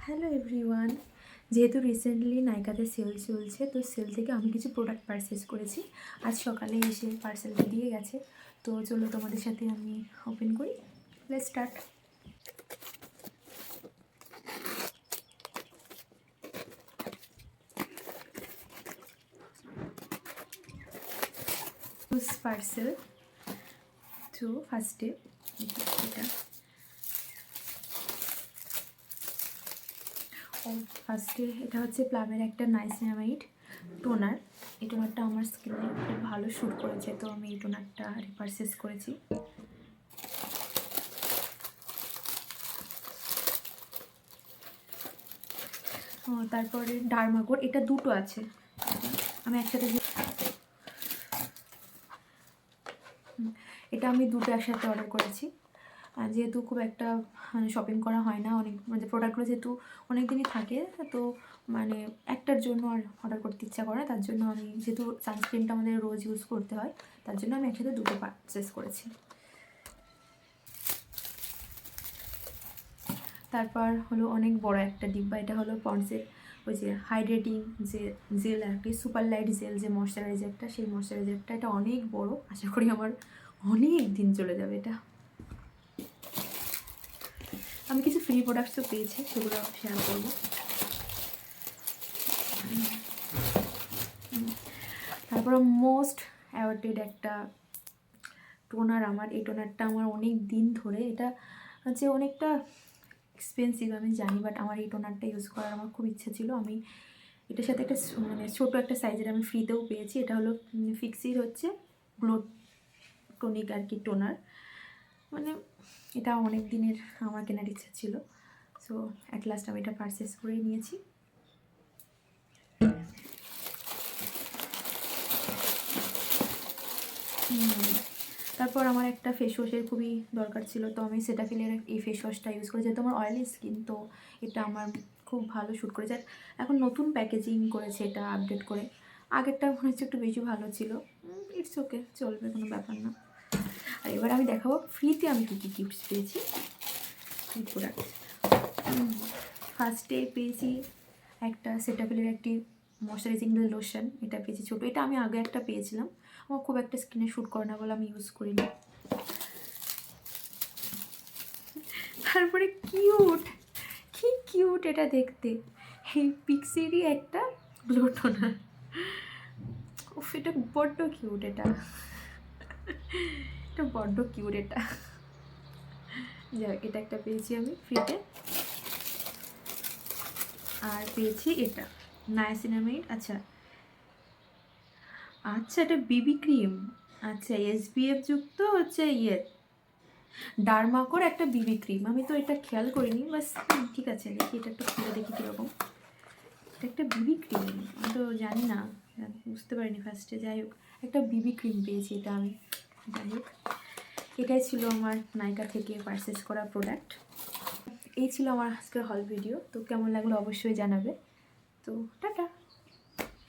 Hello everyone, যেহেতু recently নাইকাতে sell চলছে, তো সেল থেকে আমি কিছু প্রোডাক্ট পারচেস করেছি। আজ সকালে এসে পার্সেলটা দিয়ে গেছে, তো চলো তোমাদের সাথে আমি ওপেন করি। Let's start. পার্সেল তো ফার্স্টে এটা এটা হচ্ছে প্লামের একটা নাইসিনামাইড টোনার। এই টোনারটা আমার স্কিনে খুব ভালো শ্যুট করেছে, তো আমি এই টোনারটা পারচেস করেছি। তারপরে ডার্মাকোর, এটা দুটো আছে, আমি একসাথে এটা আমি দুটো একসাথে অর্ডার করেছি। যেহেতু খুব একটা শপিং করা হয় না, অনেক মানে প্রোডাক্টগুলো যেহেতু অনেক দিনই থাকে, তো মানে একটার জন্য আর অর্ডার করতে ইচ্ছা করে, তার জন্য আমি যেহেতু সানস্ক্রিনটা আমাদের রোজ ইউজ করতে হয়, তার জন্য আমি একসাথে দুটো পারচেস করেছি। তারপর হলো অনেক বড় একটা ডিব্বা, এটা হলো পন্ডসের ওই যে হাইড্রেটিং যে জেল আর কি, সুপার লাইট জেল যে ময়শ্চারাইজারটা, সেই ময়শ্চারাইজারটা। এটা অনেক বড়, আশা করি আমার অনেক দিন চলে যাবে এটা। আমি কিছু ফ্রি প্রোডাক্টসও পেয়েছি, সেগুলো শেয়ার করবো। তারপর মোস্ট অ্যাওয়ার্ডেড একটা টোনার আমার, এই টোনারটা আমার অনেক দিন ধরে, এটা হচ্ছে অনেকটা এক্সপেন্সিভ আমি জানি, বাট আমার এই টোনারটা ইউজ করার আমার খুব ইচ্ছা ছিল। আমি এটার সাথে একটা মানে ছোটো একটা সাইজের আমি ফ্রিতেও পেয়েছি। এটা হলো ফিক্সির হচ্ছে গ্লো টনিক আর কি টোনার, মানে এটা অনেক দিনের আমার কেনার ইচ্ছা ছিল। সো অ্যাট লাস্ট আমি এটা পারচেস করেই নিয়েছি। তারপর আমার একটা ফেস ওয়াশের খুবই দরকার ছিল, তো আমি সেটাফিলের এই ফেস ওয়াশটা ইউজ করি, যেহেতু আমার অয়েলি স্কিন, তো এটা আমার খুব ভালো শ্যুট করেছে। এখন নতুন প্যাকেজিং করেছে এটা আপডেট করে, আগেরটা মনে হচ্ছে একটু বেশি ভালো ছিল। ইটস ওকে, চলবে, কোনো ব্যাপার না। আর এবার আমি দেখাবো ফ্রিতে আমি কী কী গিফটস পেয়েছি, কী প্রোডাক্ট। ফার্স্টে পেয়েছি একটা সেটাফিলের একটি ময়শ্চারাইজিং লোশন, এটা পেয়েছি ছোটো। এটা আমি আগে একটা পেয়েছিলাম, আমার খুব একটা স্কিনে শ্যুট করে না বলে আমি ইউজ করি না। তারপরে কি কিউট এটা দেখতে, এই পিক্সিরই একটা গ্লো টোনার। উফ, এটা বড্ড কিউট, এটা বড্ড কিউট এটা। যাক, এটা একটা পেয়েছি আমি ফ্রিতে। আর পেয়েছি এটা নায়াসিনামাইড, আচ্ছা এটা বিবি ক্রিম, আচ্ছা এসপিএফ যুক্ত হচ্ছে ডার্মাকোর একটা বিবি ক্রিম। আমি তো এটা খেয়াল করিনি, বাস ঠিক আছে, দেখি এটা একটু খুলে দেখি কীরকম। এটা একটা বিবি ক্রিম, আমি তো জানি না, বুঝতে পারিনি ফার্স্টে। যাই হোক, একটা বিবি ক্রিম পেয়েছি এটা আমি। যাই হোক, এটাই ছিল আমার নাইকা থেকে পারচেস করা প্রোডাক্ট। এই ছিল আমার আজকের হল ভিডিও, তো কেমন লাগলো অবশ্যই জানাবে। তো টাটা।